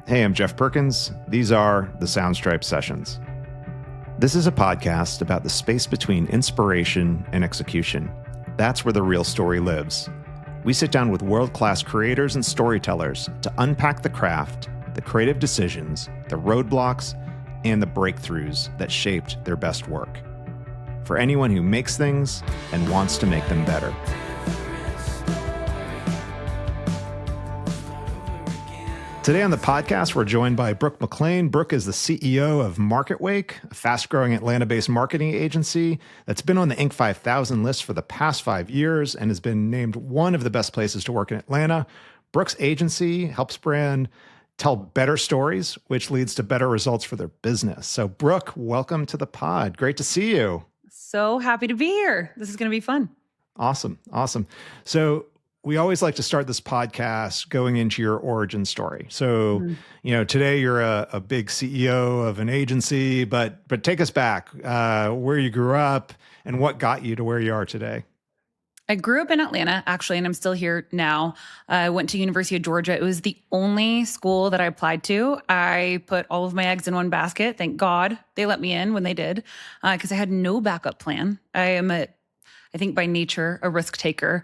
Hey, I'm Jeff Perkins. These are the Soundstripe Sessions. This is a podcast about the space between inspiration and execution. That's where the real story lives. We sit down with world-class creators and storytellers to unpack the craft, the creative decisions, the roadblocks, and the breakthroughs that shaped their best work. For anyone who makes things and wants to make them better. Today on the podcast, we're joined by Brooke MacLean. Brooke is the CEO of MarketWake, a fast-growing Atlanta-based marketing agency that's been on the Inc. 5000 list for the past 5 years and has been named one of the best places to work in Atlanta. Brooke's agency helps brands tell better stories, which leads to better results for their business. So Brooke, welcome to the pod. Great to see you. So happy to be here. This is going to be fun. Awesome. So we always like to start this podcast going into your origin story. So, today you're a big CEO of an agency, but take us back, where you grew up and what got you to where you are today. I grew up in Atlanta, actually, and I'm still here now. I went to University of Georgia. It was the only school that I applied to. I put all of my eggs in one basket. Thank God they let me in when they did, because I had no backup plan. I am I think by nature, a risk taker,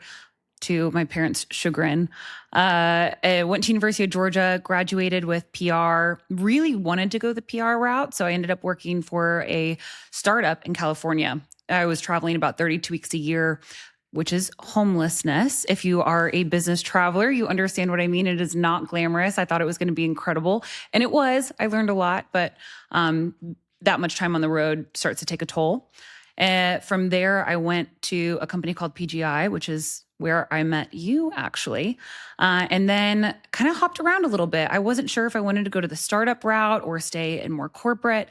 to my parents' chagrin. I went to University of Georgia, graduated with PR, really wanted to go the PR route. So I ended up working for a startup in California. I was traveling about 32 weeks a year, which is homelessness. If you are a business traveler, you understand what I mean. It is not glamorous. I thought it was going to be incredible. And it was. I learned a lot, but that much time on the road starts to take a toll. From there, I went to a company called PGI, which is where I met you, actually, and then kind of hopped around a little bit. I wasn't sure if I wanted to go to the startup route or stay in more corporate.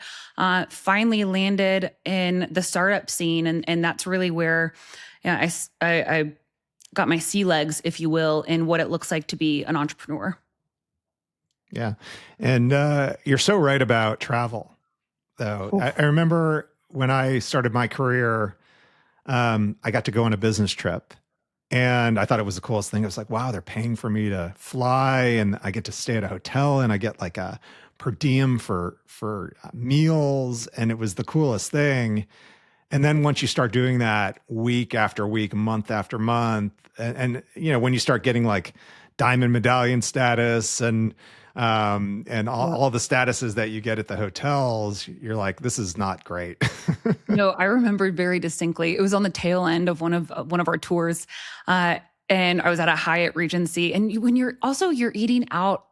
Finally landed in the startup scene, and that's really where I got my sea legs, if you will, in what it looks like to be an entrepreneur. Yeah, and you're so right about travel, though. Cool. I remember when I started my career, I got to go on a business trip. And I thought it was the coolest thing. It was like, wow, they're paying for me to fly and I get to stay at a hotel and I get like a per diem for meals. And it was the coolest thing. And then once you start doing that week after week, month after month, and when you start getting like diamond medallion status and all the statuses that you get at the hotels, you're like, this is not great. No, I remember very distinctly. It was on the tail end of one of our tours, and I was at a Hyatt Regency. And when you're eating out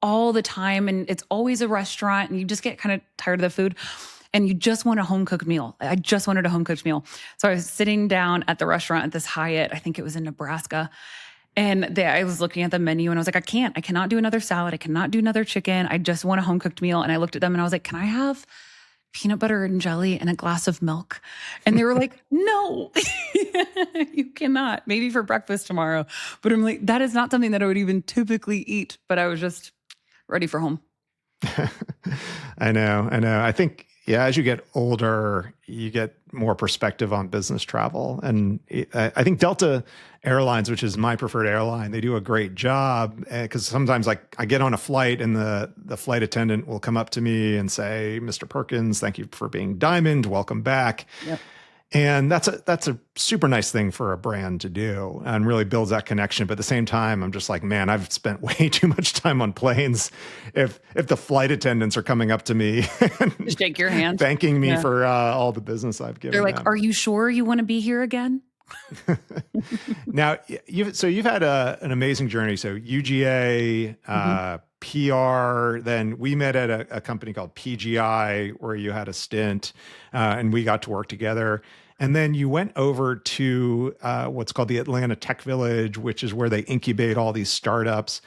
all the time, and it's always a restaurant, and you just get kind of tired of the food, and you just want a home cooked meal. I just wanted a home cooked meal. So I was sitting down at the restaurant at this Hyatt. I think it was in Nebraska. And I was looking at the menu and I was like, I cannot do another salad. I cannot do another chicken. I just want a home cooked meal. And I looked at them and I was like, can I have peanut butter and jelly and a glass of milk? And they were like, no, you cannot. Maybe for breakfast tomorrow. But I'm like, that is not something that I would even typically eat. But I was just ready for home. I know. I think, as you get older, you get more perspective on business travel. And I think Delta Airlines, which is my preferred airline, they do a great job, because sometimes like I get on a flight and the flight attendant will come up to me and say, Mr. Perkins, thank you for being Diamond. Welcome back. Yep. And that's a super nice thing for a brand to do and really builds that connection. But at the same time, I'm just like, man, I've spent way too much time on planes. If the flight attendants are coming up to me and just shake your hand, thanking me for all the business I've given They're like, them. Are you sure you want to be here again? Now, you've had an amazing journey. So UGA, PR, then we met at a company called PGI where you had a stint, and we got to work together. And then you went over to what's called the Atlanta Tech Village, which is where they incubate all these startups.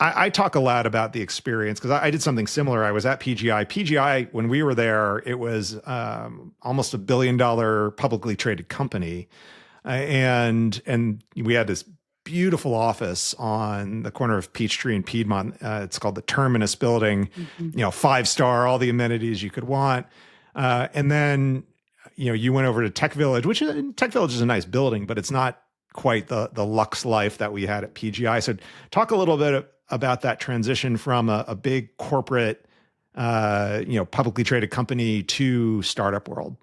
I talk a lot about the experience because I did something similar. I was at PGI. PGI, when we were there, it was almost $1 billion publicly traded company. And we had this beautiful office on the corner of Peachtree and Piedmont. It's called the Terminus Building, 5-star, all the amenities you could want. And then, you went over to Tech Village, Tech Village is a nice building, but it's not quite the Lux life that we had at PGI. So talk a little bit about that transition from a big corporate, publicly traded company to startup world.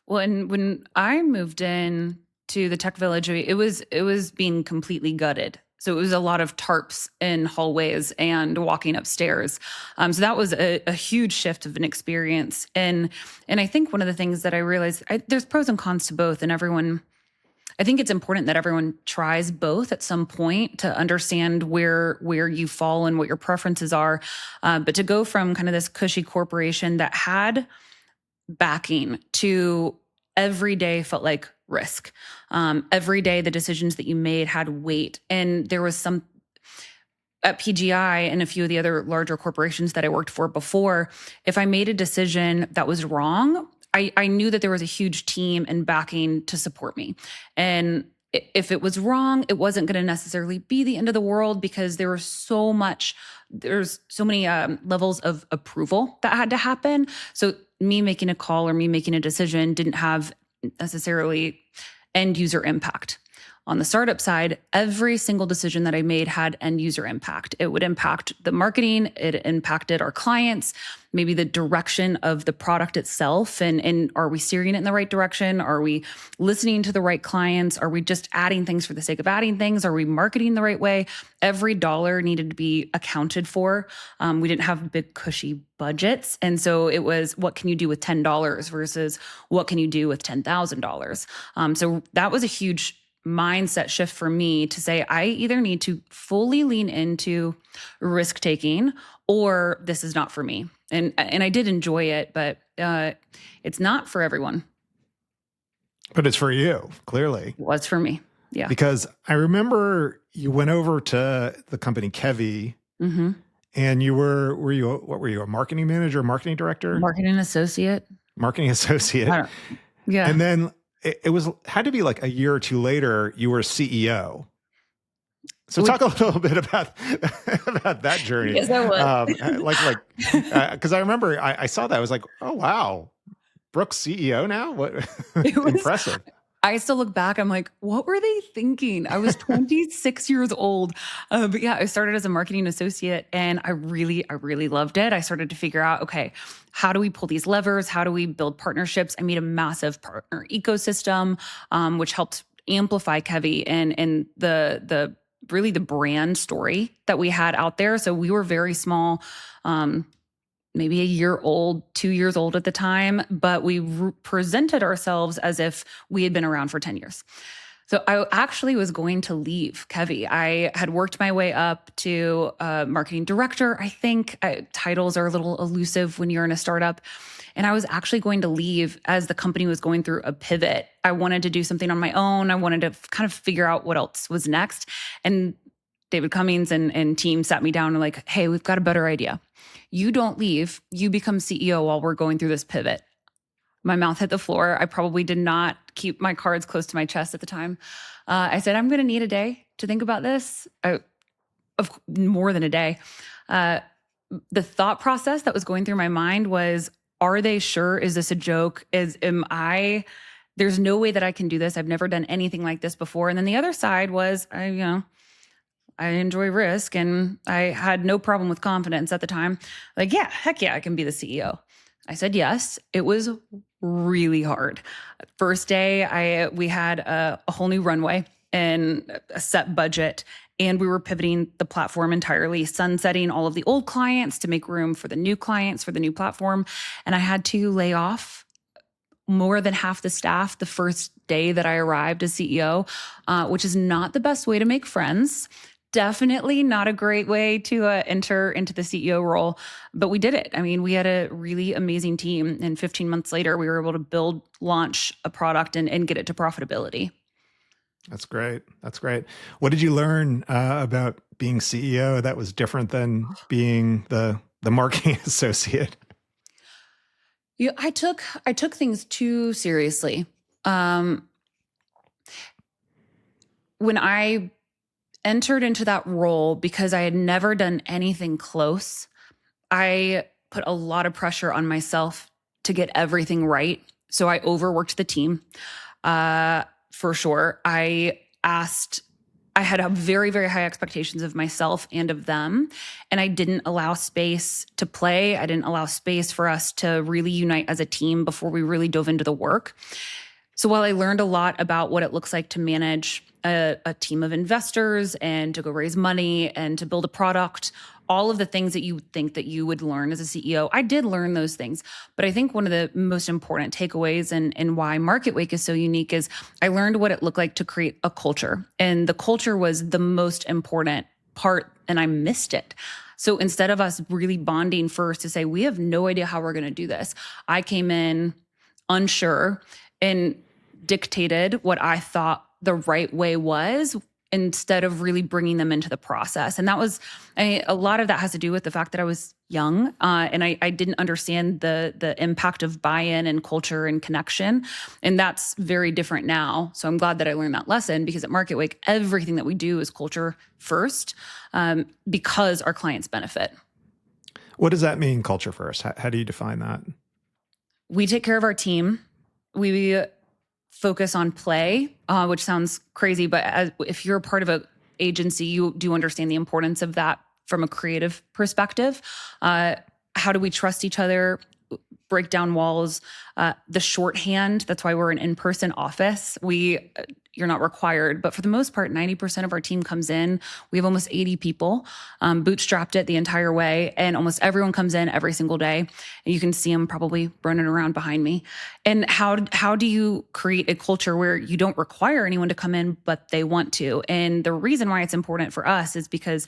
Well, and when I moved in to the tech village, it was being completely gutted. So it was a lot of tarps in hallways and walking upstairs. So that was a huge shift of an experience. And I think one of the things that I realized, there's pros and cons to both, and everyone. I think it's important that everyone tries both at some point to understand where you fall and what your preferences are. But to go from kind of this cushy corporation that had backing to every day felt like risk. Every day, the decisions that you made had weight. And there was some at PGI and a few of the other larger corporations that I worked for before, if I made a decision that was wrong, I knew that there was a huge team and backing to support me. And if it was wrong, it wasn't going to necessarily be the end of the world because there's so many levels of approval that had to happen. So me making a call or me making a decision didn't have necessarily end user impact. On the startup side, every single decision that I made had end user impact. It would impact the marketing, it impacted our clients, maybe the direction of the product itself. And are we steering it in the right direction? Are we listening to the right clients? Are we just adding things for the sake of adding things? Are we marketing the right way? Every dollar needed to be accounted for. We didn't have big, cushy budgets. And so it was, what can you do with $10 versus what can you do with $10,000? So that was a huge mindset shift for me to say, I either need to fully lean into risk taking or this is not for me. And I did enjoy it, but it's not for everyone. But it's for you, clearly. It was for me. Yeah. Because I remember you went over to the company Kevi, and you were you, a marketing manager, marketing director? Marketing associate. Marketing associate. Yeah. And then it had to be like a year or two later, you were CEO. So talk a little bit about that journey. Yes, I was. Because I remember I saw that. I was like, oh, wow. Brooke's CEO now? What? Impressive. I still look back. I'm like, what were they thinking? I was 26 years old. But yeah, I started as a marketing associate and I really loved it. I started to figure out, okay, how do we pull these levers? How do we build partnerships? I made a massive partner ecosystem, which helped amplify Kevi and the really the brand story that we had out there. So we were very small, maybe a year old, 2 years old at the time, but we presented ourselves as if we had been around for 10 years. So I actually was going to leave Kevi. I had worked my way up to marketing director. I think titles are a little elusive when you're in a startup. And I was actually going to leave as the company was going through a pivot. I wanted to do something on my own. I wanted to kind of figure out what else was next. And David Cummings and team sat me down and like, hey, we've got a better idea. You don't leave, you become CEO while we're going through this pivot. My mouth hit the floor. I probably did not keep my cards close to my chest at the time. I said, I'm going to need a day to think about this. Of more than a day. The thought process that was going through my mind was, are they sure? Is this a joke? There's no way that I can do this. I've never done anything like this before. And then the other side was, I enjoy risk and I had no problem with confidence at the time. Like, yeah, heck yeah, I can be the CEO. I said yes. It was really hard. First day, we had a whole new runway and a set budget, and we were pivoting the platform entirely, sunsetting all of the old clients to make room for the new clients for the new platform. And I had to lay off more than half the staff the first day that I arrived as CEO, which is not the best way to make friends. Definitely not a great way to enter into the CEO role, but we did it. I mean, we had a really amazing team, and 15 months later, we were able to launch a product and get it to profitability. That's great. That's great. What did you learn about being CEO that was different than being the marketing associate? Yeah, I took things too seriously. When I entered into that role, because I had never done anything close, I put a lot of pressure on myself to get everything right. So I overworked the team, for sure. I had a very, very high expectations of myself and of them. And I didn't allow space to play. I didn't allow space for us to really unite as a team before we really dove into the work. So while I learned a lot about what it looks like to manage a team of investors and to go raise money and to build a product, all of the things that you think that you would learn as a CEO, I did learn those things. But I think one of the most important takeaways and why MarketWake is so unique is I learned what it looked like to create a culture. And the culture was the most important part, and I missed it. So instead of us really bonding first to say, we have no idea how we're going to do this, I came in unsure and dictated what I thought the right way was instead of really bringing them into the process. And that was a lot of that has to do with the fact that I was young and I didn't understand the impact of buy-in and culture and connection. And that's very different now. So I'm glad that I learned that lesson, because at MarketWake, everything that we do is culture first, because our clients benefit. What does that mean, culture first? How do you define that? We take care of our team. We focus on play, which sounds crazy, but if you're a part of an agency, you do understand the importance of that from a creative perspective. How do we trust each other? Break down walls, the shorthand. That's why we're an in-person office. You're not required, but for the most part, 90% of our team comes in. We have almost 80 people, bootstrapped it the entire way, and almost everyone comes in every single day. And you can see them probably running around behind me. And how do you create a culture where you don't require anyone to come in, but they want to? And the reason why it's important for us is because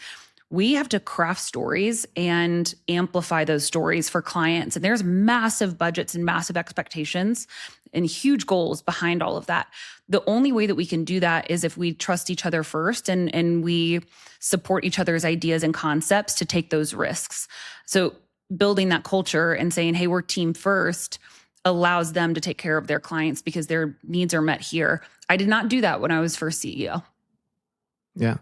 we have to craft stories and amplify those stories for clients. And there's massive budgets and massive expectations and huge goals behind all of that. The only way that we can do that is if we trust each other first and we support each other's ideas and concepts to take those risks. So building that culture and saying, hey, we're team first, allows them to take care of their clients because their needs are met here. I did not do that when I was first CEO. Yeah.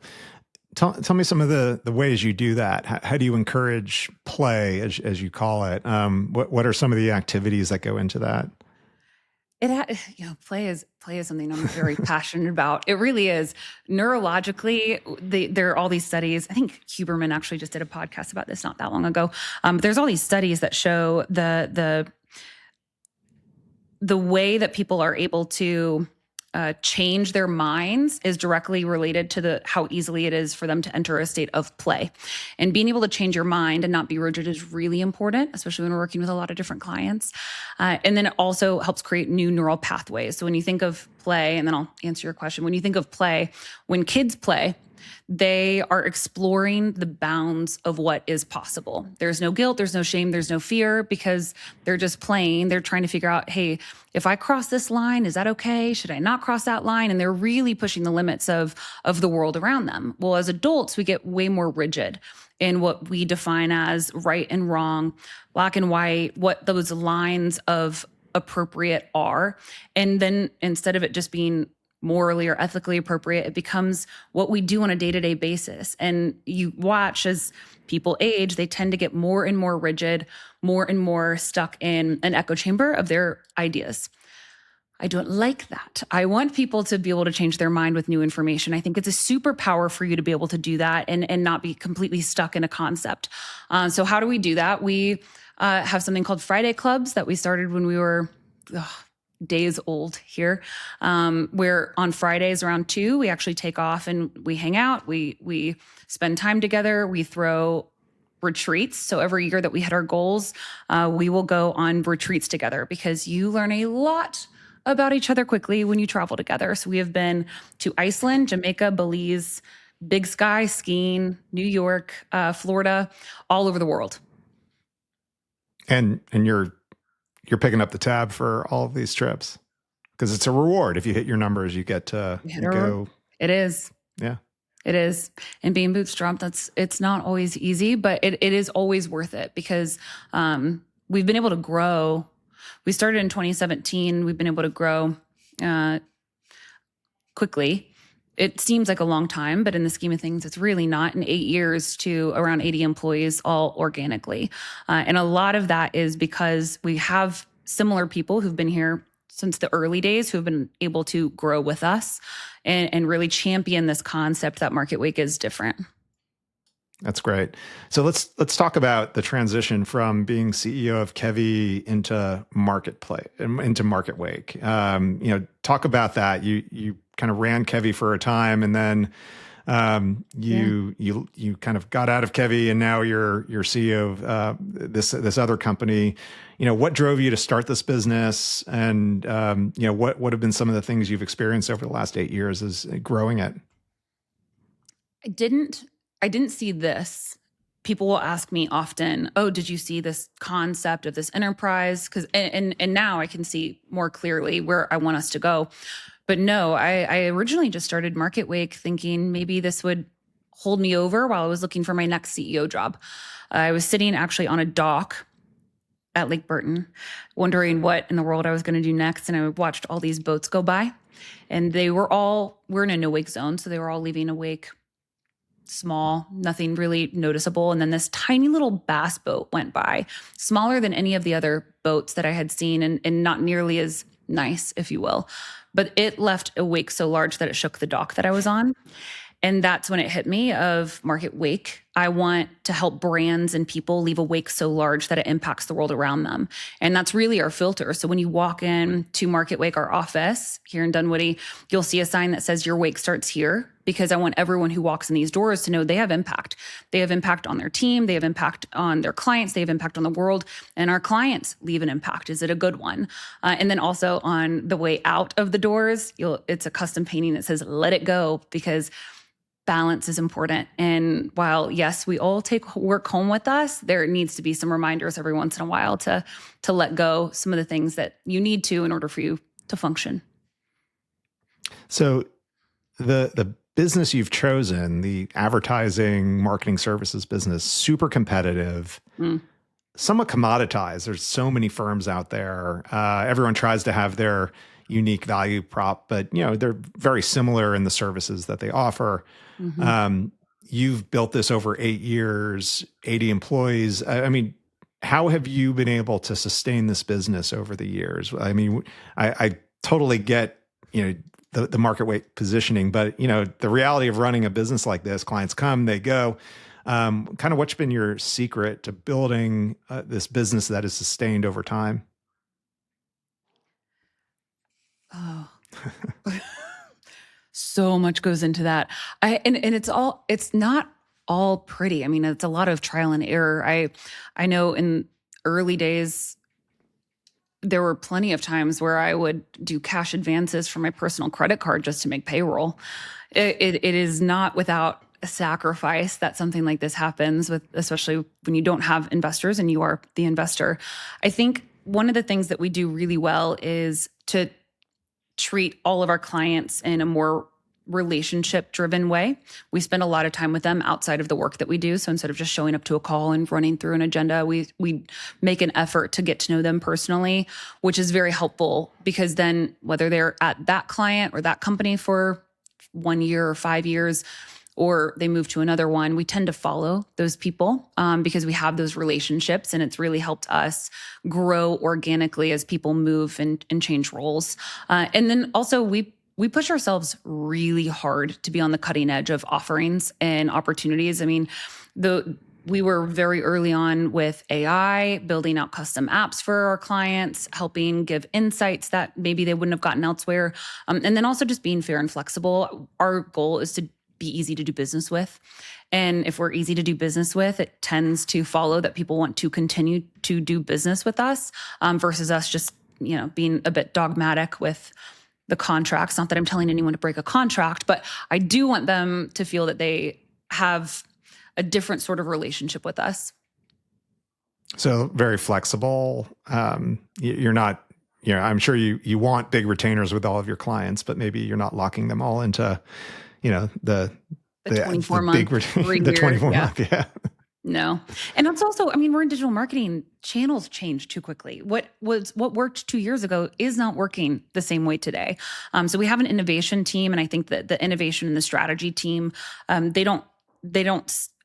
Tell me some of the ways you do that. How do you encourage play, as you call it? What are some of the activities that go into that? Play is something I'm very passionate about. It really is. Neurologically, there are all these studies. I think Huberman actually just did a podcast about this not that long ago. But there's all these studies that show the way that people are able to change their minds is directly related to how easily it is for them to enter a state of play. And being able to change your mind and not be rigid is really important, especially when we're working with a lot of different clients. And then it also helps create new neural pathways. So when you think of play, and then I'll answer your question, when you think of play, when kids play, they are exploring the bounds of what is possible. There's no guilt, there's no shame, there's no fear, because they're just playing. They're trying to figure out, hey, if I cross this line, is that okay? Should I not cross that line? And they're really pushing the limits of the world around them. Well, as adults, we get way more rigid in what we define as right and wrong, black and white, what those lines of appropriate are. And then instead of it just being morally or ethically appropriate, it becomes what we do on a day-to-day basis. And you watch as people age, they tend to get more and more rigid, more and more stuck in an echo chamber of their ideas. I don't like that. I want people to be able to change their mind with new information. I think it's a superpower for you to be able to do that and not be completely stuck in a concept. So how do we do that? We have something called Friday Clubs that we started when we were days old here, where on Fridays around 2, we actually take off and we hang out. We spend time together. We throw retreats. So every year that we hit our goals, we will go on retreats together, because you learn a lot about each other quickly when you travel together. So we have been to Iceland, Jamaica, Belize, Big Sky, skiing, New York, Florida, all over the world. And you're picking up the tab for all of these trips, because it's a reward. If you hit your numbers, you get to go. It is. Yeah. It is. And being bootstrapped, it's not always easy, but it is always worth it, because we've been able to grow. We started in 2017. We've been able to grow quickly. It seems like a long time, but in the scheme of things, it's really not. In 8 years to around 80 employees, all organically. And a lot of that is because we have similar people who've been here since the early days who have been able to grow with us and really champion this concept that MarketWake is different. That's great. So let's talk about the transition from being CEO of Kevi into MarketWake. Talk about that. You kind of ran Kevi for a time, and then you kind of got out of Kevi, and now you're CEO of this other company. What drove you to start this business, and what have been some of the things you've experienced over the last 8 years as growing it? I didn't see this. People will ask me often, "Oh, did you see this concept of this enterprise?" Because and now I can see more clearly where I want us to go. But no, I originally just started MarketWake thinking maybe this would hold me over while I was looking for my next CEO job. I was sitting actually on a dock at Lake Burton, wondering what in the world I was going to do next, and I watched all these boats go by, and we're in a no wake zone, so they were all leaving a wake. Small, nothing really noticeable. And then this tiny little bass boat went by, smaller than any of the other boats that I had seen and not nearly as nice, if you will. But it left a wake so large that it shook the dock that I was on. And that's when it hit me of MarketWake. I want to help brands and people leave a wake so large that it impacts the world around them. And that's really our filter. So when you walk in to MarketWake, our office here in Dunwoody, you'll see a sign that says your wake starts here, because I want everyone who walks in these doors to know they have impact. They have impact on their team. They have impact on their clients. They have impact on the world. And our clients leave an impact. Is it a good one? And then also on the way out of the doors, it's a custom painting that says, let it go, because balance is important. And while, yes, we all take work home with us, there needs to be some reminders every once in a while to let go some of the things that you need to in order for you to function. So the business you've chosen, the advertising marketing services business, super competitive, somewhat commoditized. There's so many firms out there. Everyone tries to have their unique value prop, but they're very similar in the services that they offer. You've built this over 8 years, 80 employees. I mean, how have you been able to sustain this business over the years? I mean, I totally get, the MarketWake positioning, but the reality of running a business like this, clients come, they go. Kind of what's been your secret to building this business that is sustained over time? Oh, so much goes into that. And it's not all pretty. I mean, it's a lot of trial and error. I know in early days, there were plenty of times where I would do cash advances from my personal credit card just to make payroll. It is not without a sacrifice that something like this happens, with especially when you don't have investors and you are the investor. I think one of the things that we do really well is to treat all of our clients in a more relationship-driven way. We spend a lot of time with them outside of the work that we do. So instead of just showing up to a call and running through an agenda, we make an effort to get to know them personally, which is very helpful, because then whether they're at that client or that company for 1 year or 5 years, or they move to another one, we tend to follow those people because we have those relationships, and it's really helped us grow organically as people move and change roles. And then also we push ourselves really hard to be on the cutting edge of offerings and opportunities. I mean, we were very early on with AI, building out custom apps for our clients, helping give insights that maybe they wouldn't have gotten elsewhere. And then also just being fair and flexible. Our goal is to be easy to do business with. And if we're easy to do business with, it tends to follow that people want to continue to do business with us versus us just, being a bit dogmatic with the contracts. Not that I'm telling anyone to break a contract, but I do want them to feel that they have a different sort of relationship with us. So very flexible. You're not, I'm sure you want big retainers with all of your clients, but maybe you're not locking them all into, the 24 month, the 24 month. Yeah. No. And it's also, we're in digital marketing. Channels change too quickly. What worked 2 years ago is not working the same way today. So we have an innovation team, and I think that the innovation and the strategy team, they don't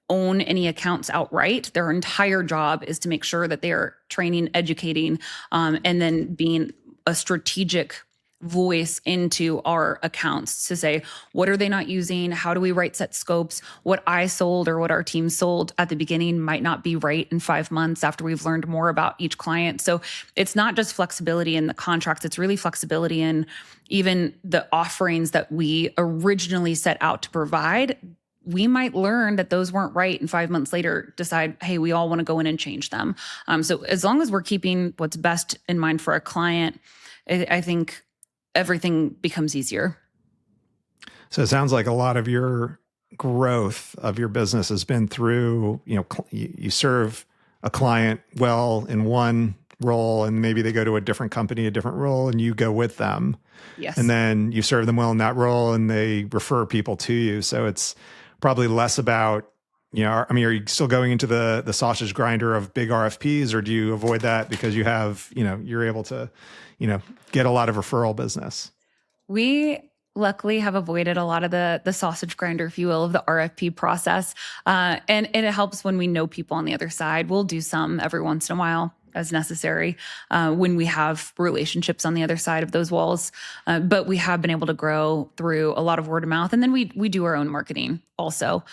own any accounts outright. Their entire job is to make sure that they are training, educating, and then being a strategic voice into our accounts to say, what are they not using? How do we right set scopes? What I sold or what our team sold at the beginning might not be right in 5 months after we've learned more about each client. So it's not just flexibility in the contracts, it's really flexibility in even the offerings that we originally set out to provide. We might learn that those weren't right, and 5 months later decide, hey, we all want to go in and change them. So as long as we're keeping what's best in mind for a client, I think everything becomes easier. So it sounds like a lot of your growth of your business has been through, you serve a client well in one role, and maybe they go to a different company, a different role, and you go with them. Yes. And then you serve them well in that role and they refer people to you. So it's probably less about, are you still going into the sausage grinder of big RFPs, or do you avoid that because you have, you're able to, get a lot of referral business? We luckily have avoided a lot of the sausage grinder, if you will, of the RFP process. And it helps when we know people on the other side. We'll do some every once in a while as necessary when we have relationships on the other side of those walls. But we have been able to grow through a lot of word of mouth. And then we do our own marketing also,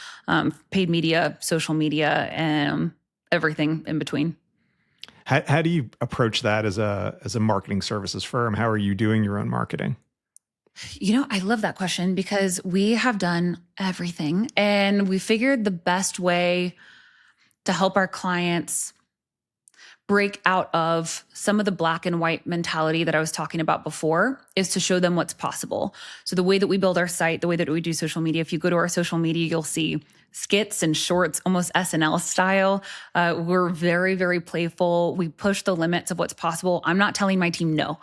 paid media, social media, and everything in between. How do you approach that as a marketing services firm? How are you doing your own marketing? I love that question because we have done everything, and we figured the best way to help our clients break out of some of the black and white mentality that I was talking about before is to show them what's possible. So the way that we build our site, the way that we do social media, if you go to our social media, you'll see skits and shorts, almost SNL style. We're very, very playful. We push the limits of what's possible. I'm not telling my team no.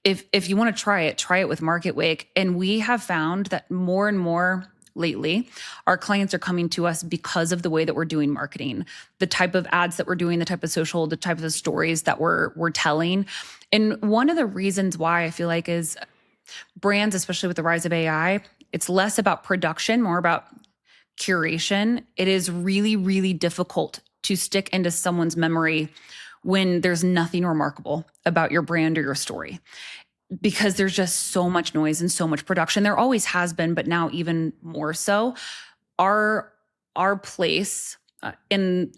If you want to try it with MarketWake. And we have found that more and more lately, our clients are coming to us because of the way that we're doing marketing, the type of ads that we're doing, the type of social, the type of stories that we're telling. And one of the reasons why I feel like is brands, especially with the rise of AI, it's less about production, more about curation. It is really, really difficult to stick into someone's memory when there's nothing remarkable about your brand or your story, because there's just so much noise and so much production. There always has been, but now even more so. Our place in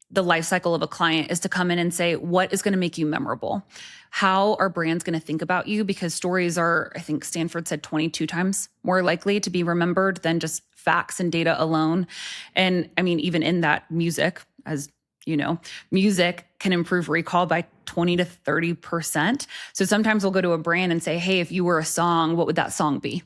the life cycle of a client is to come in and say, what is going to make you memorable? How are brands going to think about you? Because stories are, I think Stanford said, 22 times more likely to be remembered than just facts and data alone. And I mean, even in that, music, as you know, music can improve recall by 20 to 30%. So sometimes we'll go to a brand and say, hey, if you were a song, what would that song be?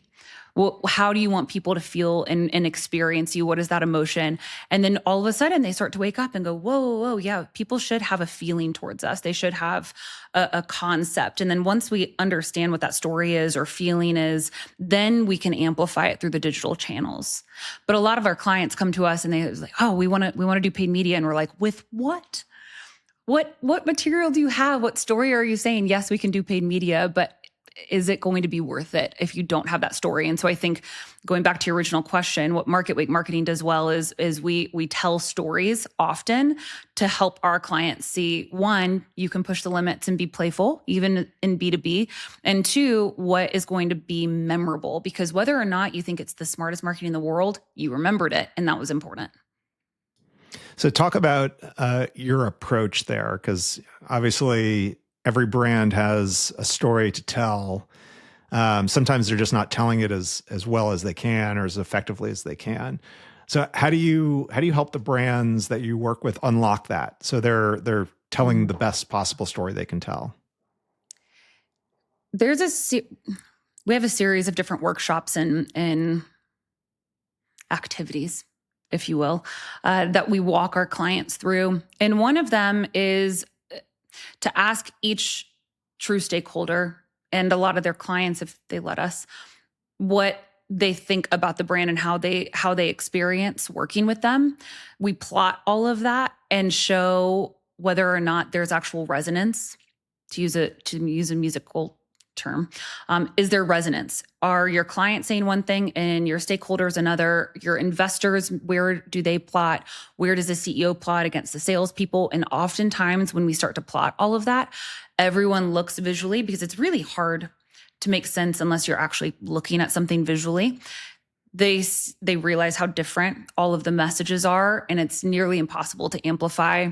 Well, how do you want people to feel and experience you? What is that emotion? And then all of a sudden they start to wake up and go, whoa, yeah, people should have a feeling towards us. They should have a concept. And then once we understand what that story is or feeling is, then we can amplify it through the digital channels. But a lot of our clients come to us and they're like, oh, we want to do paid media. And we're like, with what? What material do you have? What story are you saying? Yes, we can do paid media, but is it going to be worth it if you don't have that story? And so I think going back to your original question, what MarketWake marketing does well is we tell stories often to help our clients see, one, you can push the limits and be playful, even in B2B. And two, what is going to be memorable? Because whether or not you think it's the smartest marketing in the world, you remembered it. And that was important. So talk about your approach there, because obviously every brand has a story to tell. Sometimes they're just not telling it as well as they can or as effectively as they can. So how do you help the brands that you work with unlock that so they're telling the best possible story they can tell? We have a series of different workshops and activities, if you will, that we walk our clients through. And one of them is to ask each true stakeholder and a lot of their clients, if they let us, what they think about the brand and how they experience working with them. We plot all of that and show whether or not there's actual resonance, to use a musical term. Is there resonance? Are your clients saying one thing and your stakeholders another? Your investors, where do they plot? Where does the CEO plot against the salespeople? And oftentimes when we start to plot all of that, everyone looks visually, because it's really hard to make sense unless you're actually looking at something visually. They realize how different all of the messages are, and it's nearly impossible to amplify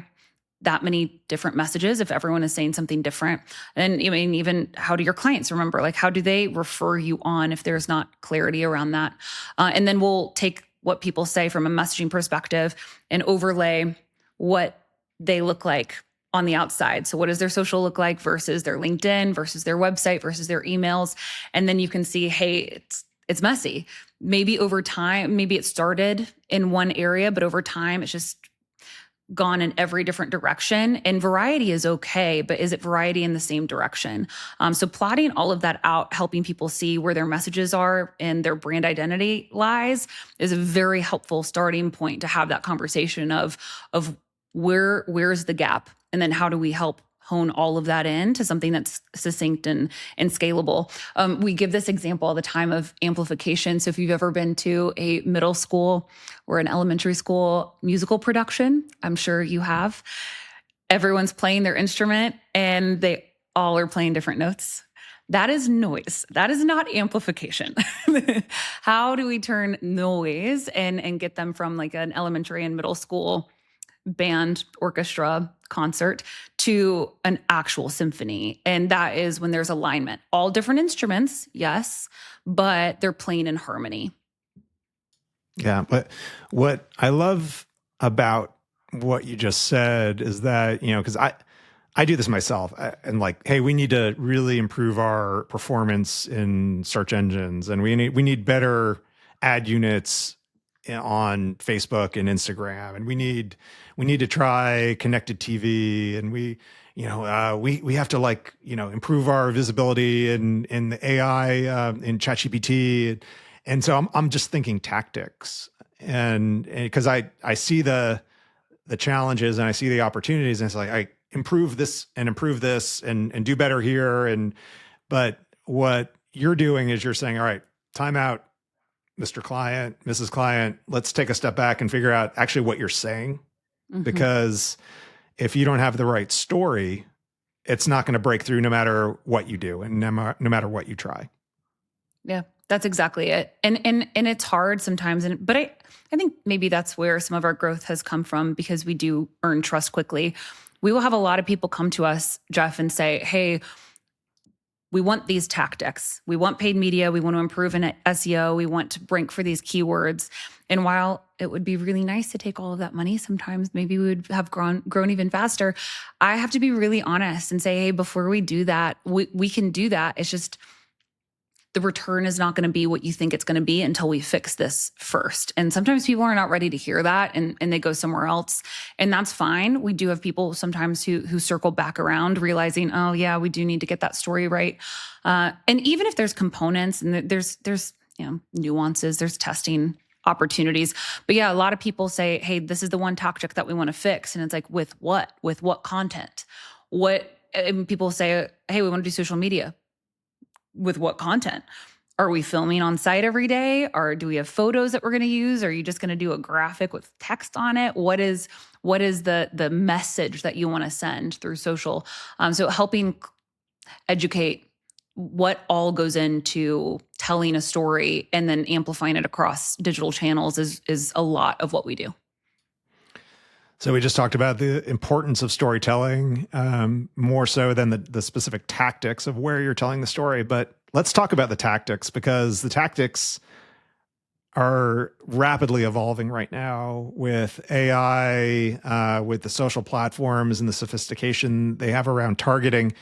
that many different messages if everyone is saying something different. And I mean, even how do your clients remember? Like, how do they refer you on if there's not clarity around that? And then we'll take what people say from a messaging perspective and overlay what they look like on the outside. So what does their social look like versus their LinkedIn, versus their website, versus their emails? And then you can see, hey, it's messy. Maybe over time, maybe it started in one area, but over time it's just gone in every different direction. And variety is okay, but is it variety in the same direction? So plotting all of that out, helping people see where their messages are and their brand identity lies, is a very helpful starting point to have that conversation of where's the gap, and then how do we help hone all of that in to something that's succinct and scalable. We give this example all the time of amplification. So if you've ever been to a middle school or an elementary school musical production, I'm sure you have, everyone's playing their instrument and they all are playing different notes. That is noise. That is not amplification. How do we turn noise and get them from like an elementary and middle school band, orchestra, concert to an actual symphony? And that is when there's alignment. All different instruments, yes, but they're playing in harmony. Yeah, but what I love about what you just said is that, because I do this myself, and like, hey, we need to really improve our performance in search engines, and we need better ad units on Facebook and Instagram, and we need to try connected TV, and we have to improve our visibility in the AI in ChatGPT, and so I'm just thinking tactics, and because I see the challenges and I see the opportunities, and it's like I improve this and do better here, but what you're doing is you're saying, all right, time out, Mr. Client, Mrs. Client, let's take a step back and figure out actually what you're saying. Mm-hmm. Because if you don't have the right story, it's not going to break through no matter what you do and no matter what you try. Yeah, that's exactly it. And it's hard sometimes. But I think maybe that's where some of our growth has come from, because we do earn trust quickly. We will have a lot of people come to us, Jeff, and say, hey, we want these tactics. We want paid media. We want to improve in SEO. We want to rank for these keywords. And while it would be really nice to take all of that money, sometimes maybe we would have grown even faster. I have to be really honest and say, hey, before we do that, we can do that. It's just the return is not going to be what you think it's going to be until we fix this first. And sometimes people are not ready to hear that, and they go somewhere else. And that's fine. We do have people sometimes who circle back around, realizing, oh yeah, we do need to get that story right. And even if there's components and there's nuances, there's testing opportunities. But yeah, a lot of people say, hey, this is the one tactic that we want to fix. And it's like, with what? With what content? And people say, hey, we want to do social media. With what content? Are we filming on site every day? Or do we have photos that we're going to use? Are you just going to do a graphic with text on it? What is the message that you want to send through social? So helping educate what all goes into telling a story and then amplifying it across digital channels is a lot of what we do. So we just talked about the importance of storytelling, more so than the specific tactics of where you're telling the story. But let's talk about the tactics, because the tactics are rapidly evolving right now with AI, with the social platforms and the sophistication they have around targeting.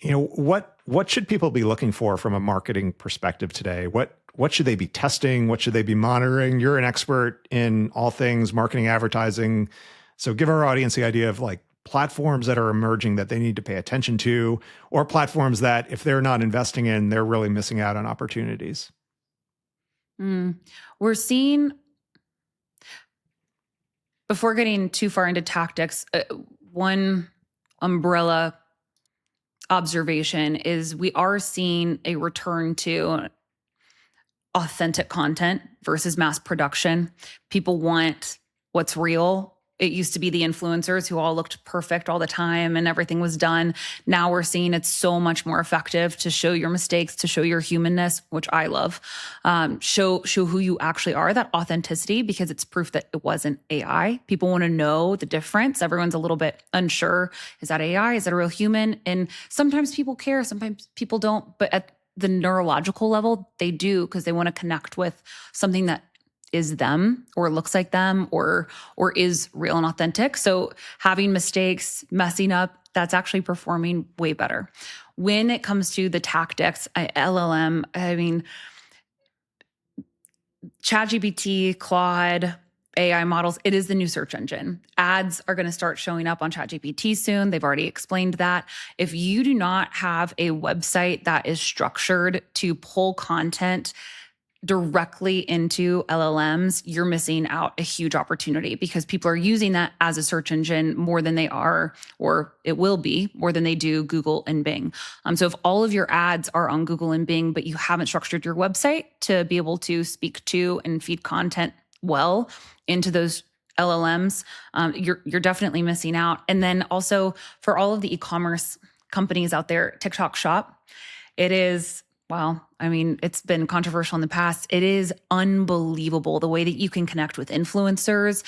What should people be looking for from a marketing perspective today? What should they be testing? What should they be monitoring? You're an expert in all things marketing, advertising. So give our audience the idea of like platforms that are emerging that they need to pay attention to, or platforms that if they're not investing in, they're really missing out on opportunities. We're seeing, before getting too far into tactics, one umbrella observation is we are seeing a return to authentic content versus mass production. People want what's real. It used to be the influencers who all looked perfect all the time and everything was done. Now we're seeing it's so much more effective to show your mistakes, to show your humanness, which I love. Show who you actually are, that authenticity, because it's proof that it wasn't AI. People want to know the difference. Everyone's a little bit unsure. Is that AI? Is that a real human? And sometimes people care, sometimes people don't. But at the neurological level, they do, because they want to connect with something that is them or looks like them or is real and authentic. So having mistakes, messing up, that's actually performing way better. When it comes to the tactics, LLM, I mean, ChatGPT, Claude, AI models, it is the new search engine. Ads are going to start showing up on ChatGPT soon. They've already explained that. If you do not have a website that is structured to pull content directly into LLMs, you're missing out a huge opportunity, because people are using that as a search engine more than they are, or it will be more than they do Google and Bing. So if all of your ads are on Google and Bing, but you haven't structured your website to be able to speak to and feed content well into those LLMs, you're definitely missing out. And then also for all of the e-commerce companies out there, TikTok Shop, it is, well, I mean, it's been controversial in the past. It is unbelievable the way that you can connect with influencers.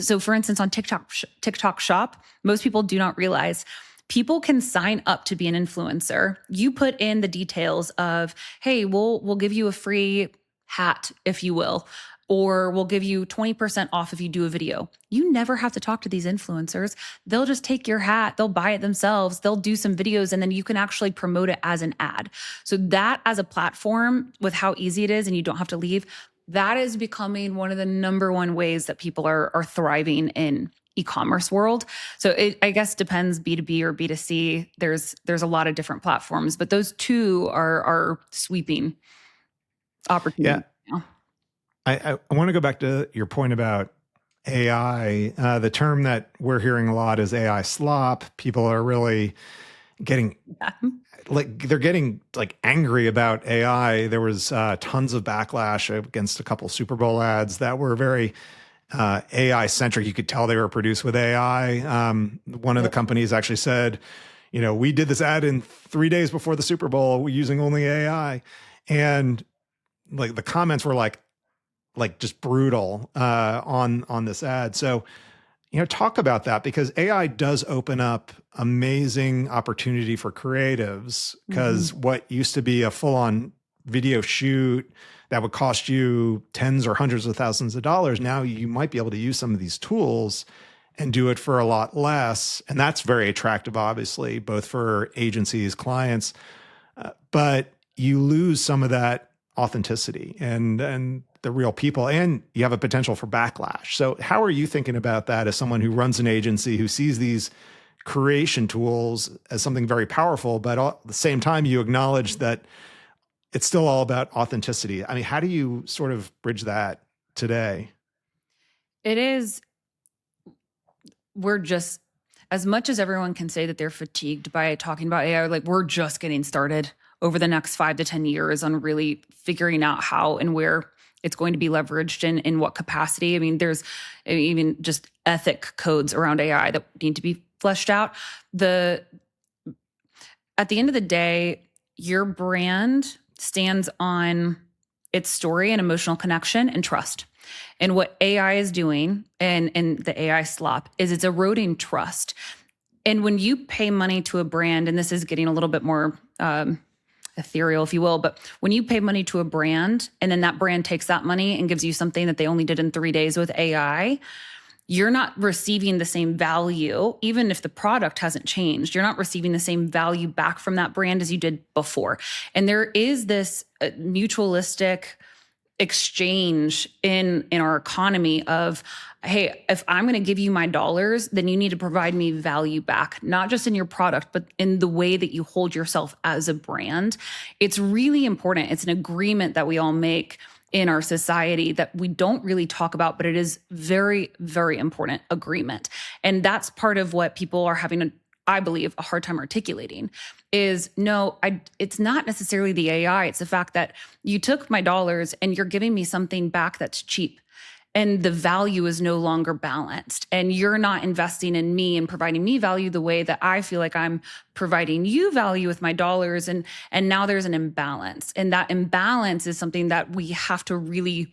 So for instance, on TikTok Shop, most people do not realize people can sign up to be an influencer. You put in the details of, hey, we'll give you a free hat, if you will, or we'll give you 20% off if you do a video. You never have to talk to these influencers. They'll just take your hat, they'll buy it themselves, they'll do some videos, and then you can actually promote it as an ad. So that as a platform, with how easy it is and you don't have to leave, that is becoming one of the number one ways that people are thriving in e-commerce world. So it, I guess, depends B2B or B2C. There's a lot of different platforms, but those two are sweeping opportunities. Yeah. I want to go back to your point about AI. The term that we're hearing a lot is AI slop. People are really getting they're getting angry about AI. There was tons of backlash against a couple Super Bowl ads that were very AI centric. You could tell they were produced with AI. One of the companies actually said, we did this ad in 3 days before the Super Bowl using only AI. And the comments were just brutal on this ad. So, talk about that, because AI does open up amazing opportunity for creatives, because what used to be a full-on video shoot that would cost you tens or hundreds of thousands of dollars, now you might be able to use some of these tools and do it for a lot less. And that's very attractive, obviously, both for agencies, clients, but you lose some of that authenticity and the real people, and you have a potential for backlash. So how are you thinking about that as someone who runs an agency, who sees these creation tools as something very powerful, but at the same time, you acknowledge that it's still all about authenticity? I mean, how do you sort of bridge that today? It is, we're just, as much as everyone can say that they're fatigued by talking about AI, we're just getting started over the next 5 to 10 years on really figuring out how and where it's going to be leveraged in what capacity. I mean, there's even just ethic codes around AI that need to be fleshed out. At the end of the day, your brand stands on its story and emotional connection and trust. And what AI is doing, and the AI slop, is it's eroding trust. And when you pay money to a brand, and this is getting a little bit more ethereal, if you will, but when you pay money to a brand and then that brand takes that money and gives you something that they only did in 3 days with AI, you're not receiving the same value. Even if the product hasn't changed, you're not receiving the same value back from that brand as you did before. And there is this mutualistic exchange in our economy of, hey, if I'm going to give you my dollars, then you need to provide me value back, not just in your product, but in the way that you hold yourself as a brand. It's really important. It's an agreement that we all make in our society that we don't really talk about, but it is very, very important agreement. And that's part of what people are having I believe, a hard time articulating is no, it's not necessarily the AI. It's the fact that you took my dollars and you're giving me something back that's cheap. And the value is no longer balanced. And you're not investing in me and providing me value the way that I feel like I'm providing you value with my dollars. And now there's an imbalance. And that imbalance is something that we have to really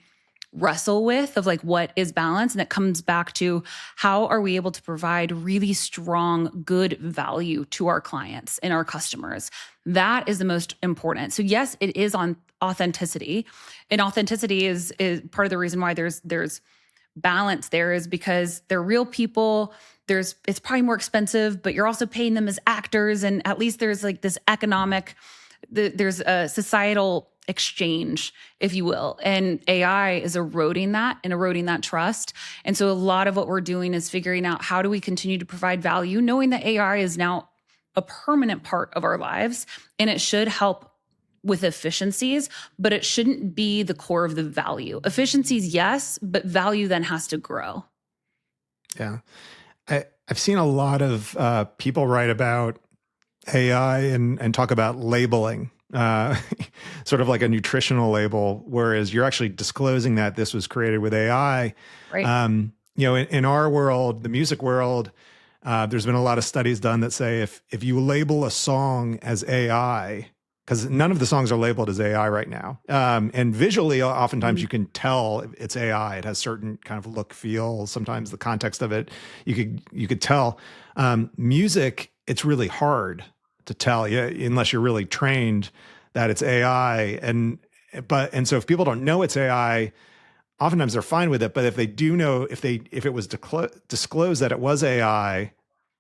wrestle with, of like, what is balance? And it comes back to, how are we able to provide really strong, good value to our clients and our customers? That is the most important. So yes, it is on authenticity, and authenticity is part of the reason why there's balance there, is because they're real people. It's probably more expensive, but you're also paying them as actors, and at least there's like this there's a societal exchange, if you will. And AI is eroding that and eroding that trust. And so a lot of what we're doing is figuring out, how do we continue to provide value, knowing that AI is now a permanent part of our lives, and it should help with efficiencies, but it shouldn't be the core of the value. Efficiencies, yes, but value then has to grow. Yeah. I've seen a lot of people write about AI and talk about labeling, sort of like a nutritional label, whereas you're actually disclosing that this was created with AI. Right. In our world, the music world, there's been a lot of studies done that say if you label a song as AI, because none of the songs are labeled as AI right now, and visually, oftentimes you can tell it's AI. It has certain kind of look, feel. Sometimes the context of it, you could tell. Music, it's really hard to tell, unless you're really trained that it's AI. And so if people don't know it's AI, oftentimes they're fine with it. But if they do know, if it was disclosed that it was AI,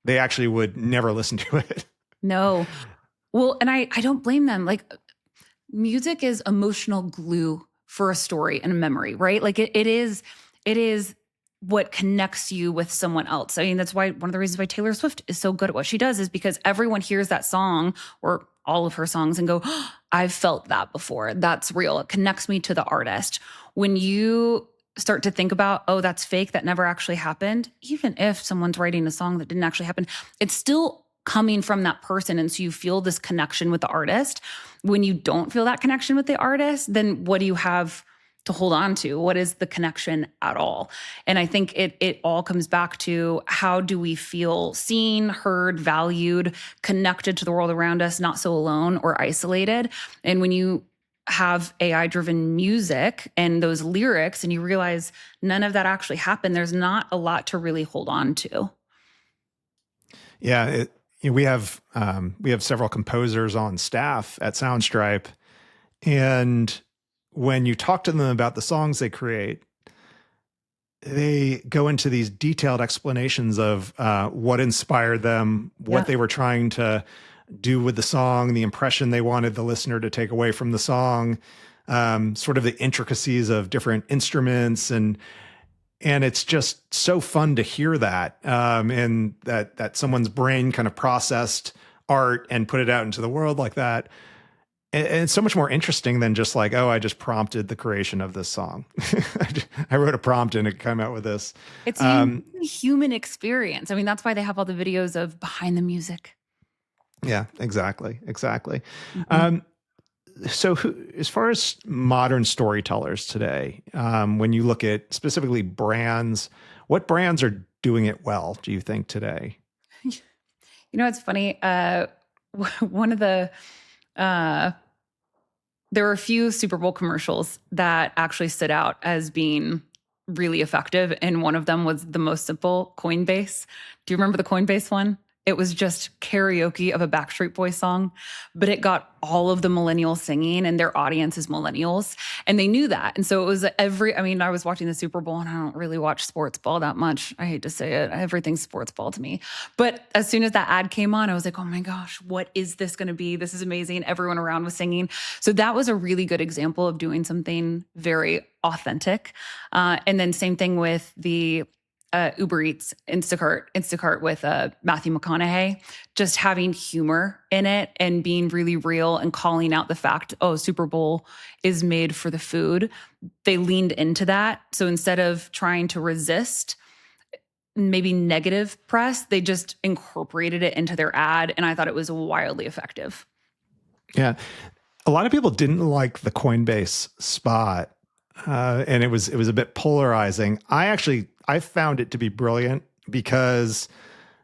they actually would never listen to it. No. Well, and I don't blame them. Like, music is emotional glue for a story and a memory, right? Like it is what connects you with someone else. I mean, that's why one of the reasons why Taylor Swift is so good at what she does is because everyone hears that song or all of her songs and go, oh, I've felt that before. That's real. It connects me to the artist. When you start to think about, oh, that's fake, that never actually happened, even if someone's writing a song that didn't actually happen, it's still coming from that person. And so you feel this connection with the artist. When you don't feel that connection with the artist, then what do you have to hold on to? What is the connection at all? And I think it all comes back to, how do we feel seen, heard, valued, connected to the world around us, not so alone or isolated. And when you have AI-driven music and those lyrics and you realize none of that actually happened, there's not a lot to really hold on to. Yeah, we have several composers on staff at Soundstripe, and when you talk to them about the songs they create, they go into these detailed explanations of what inspired them, what they were trying to do with the song, the impression they wanted the listener to take away from the song, sort of the intricacies of different instruments, and it's just so fun to hear that, and that someone's brain kind of processed art and put it out into the world like that. And it's so much more interesting than just like, oh, I just prompted the creation of this song. I wrote a prompt and it came out with this. It's a human experience. I mean, that's why they have all the videos of behind the music. Yeah, exactly. Mm-hmm. So as far as modern storytellers today, when you look at specifically brands, what brands are doing it well, do you think, today? You know, it's funny. One of the, there were a few Super Bowl commercials that actually stood out as being really effective. And one of them was the most simple, Coinbase. Do you remember the Coinbase one? It was just karaoke of a Backstreet Boys song, but it got all of the millennials singing, and their audience is millennials, and they knew that. And so it was I was watching the Super Bowl, and I don't really watch sports ball that much. I hate to say it. Everything's sports ball to me. But as soon as that ad came on, I was like, oh my gosh, what is this going to be? This is amazing. Everyone around was singing. So that was a really good example of doing something very authentic. And then same thing with the Uber Eats, Instacart with Matthew McConaughey, just having humor in it and being really real and calling out the fact, oh, Super Bowl is made for the food. They leaned into that. So instead of trying to resist, maybe negative press. They just incorporated it into their ad, and I thought it was wildly effective. Yeah. A lot of people didn't like the Coinbase spot, and it was a bit polarizing. I found it to be brilliant because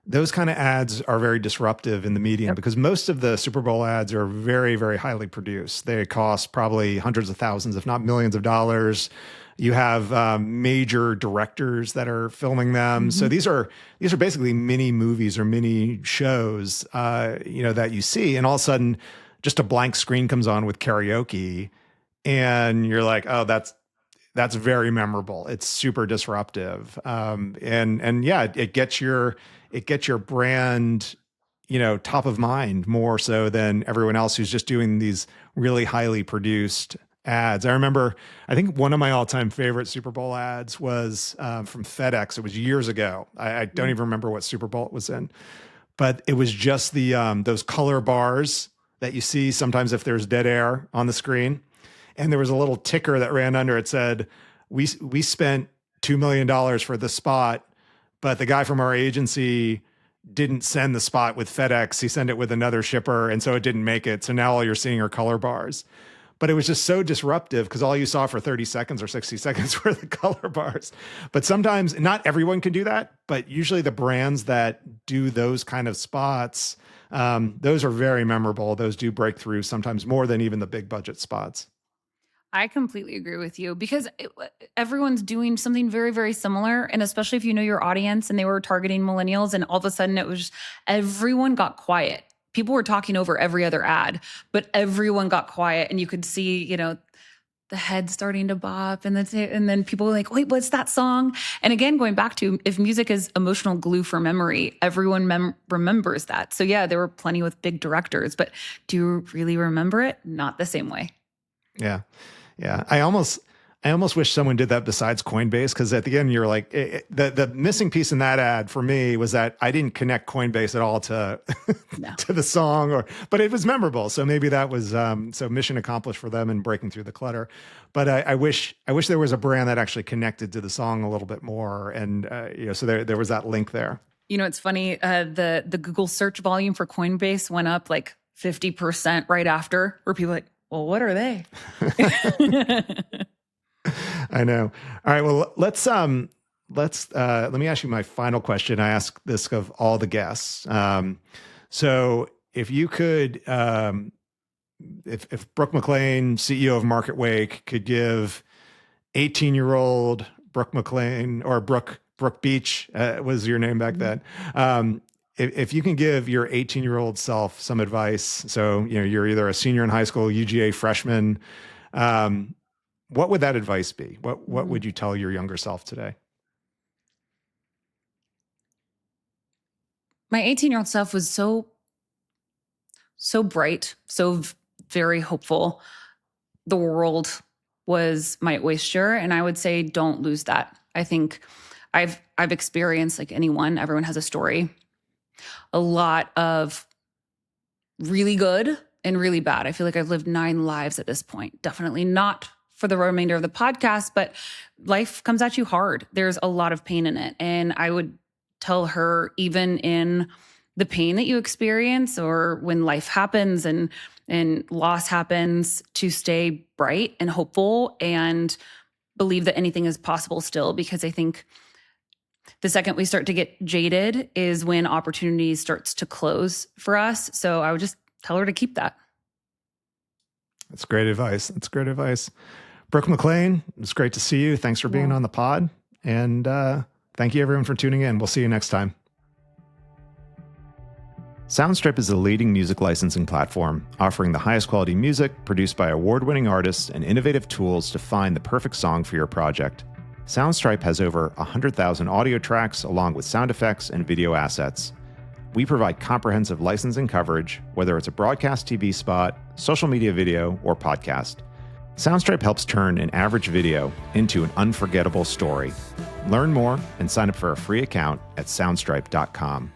those kind of ads are very disruptive in the medium, because most of the Super Bowl ads are very, very highly produced. They cost probably hundreds of thousands, if not millions of dollars. You have major directors that are filming them. So these are basically mini movies or mini shows, that you see. And all of a sudden, just a blank screen comes on with karaoke, and you're like, oh, that's very memorable. It's super disruptive. And yeah, it gets your brand, top of mind more so than everyone else who's just doing these really highly produced ads. I think one of my all-time favorite Super Bowl ads was from FedEx. It was years ago. I don't even remember what Super Bowl it was in, but it was just the those color bars that you see sometimes if there's dead air on the screen. And there was a little ticker that ran under it, said, we spent $2 million for the spot, but the guy from our agency didn't send the spot with FedEx. He sent it with another shipper, and so it didn't make it. So now all you're seeing are color bars. But it was just so disruptive because all you saw for 30 seconds or 60 seconds were the color bars. But sometimes, not everyone can do that, but usually the brands that do those kind of spots, those are very memorable. Those do break through sometimes more than even the big budget spots. I completely agree with you because everyone's doing something very, very similar. And especially if you know your audience and they were targeting millennials, and all of a sudden it was just, everyone got quiet. People were talking over every other ad, but everyone got quiet, and you could see, the head starting to bop, and then people were like, wait, what's that song? And again, going back to, if music is emotional glue for memory, everyone remembers that. So yeah, there were plenty with big directors, but do you really remember it? Not the same way. Yeah. Yeah. I almost wish someone did that besides Coinbase, because at the end you're like, the missing piece in that ad for me was that I didn't connect Coinbase at all to to the song, but it was memorable. So maybe that was so mission accomplished for them in breaking through the clutter. But I wish there was a brand that actually connected to the song a little bit more, and so there was that link there. It's funny. The Google search volume for Coinbase went up like 50% right after, where people were like, well, what are they? I know. All right. Well, let's let me ask you my final question. I ask this of all the guests. So if you could, if Brooke MacLean, CEO of MarketWake, could give 18-year-old Brooke MacLean, or Brooke Beach was your name back then. If you can give your 18-year-old self some advice, so you're either a senior in high school, UGA freshman, what would that advice be? What would you tell your younger self today? My 18-year-old self was so bright, so very hopeful. The world was my oyster, and I would say don't lose that. I think I've experienced, like anyone, everyone has a story. A lot of really good and really bad. I feel like I've lived 9 lives at this point. Definitely not for the remainder of the podcast, but life comes at you hard. There's a lot of pain in it. And I would tell her, even in the pain that you experience, or when life happens and loss happens, to stay bright and hopeful and believe that anything is possible still. Because I think the second we start to get jaded is when opportunity starts to close for us. So I would just tell her to keep that. That's great advice. Brooke MacLean, it's great to see you. Thanks for being on the pod. And thank you everyone for tuning in. We'll see you next time. Soundstripe is the leading music licensing platform, offering the highest quality music produced by award-winning artists and innovative tools to find the perfect song for your project. Soundstripe has over 100,000 audio tracks along with sound effects and video assets. We provide comprehensive licensing coverage, whether it's a broadcast TV spot, social media video, or podcast. Soundstripe helps turn an average video into an unforgettable story. Learn more and sign up for a free account at soundstripe.com.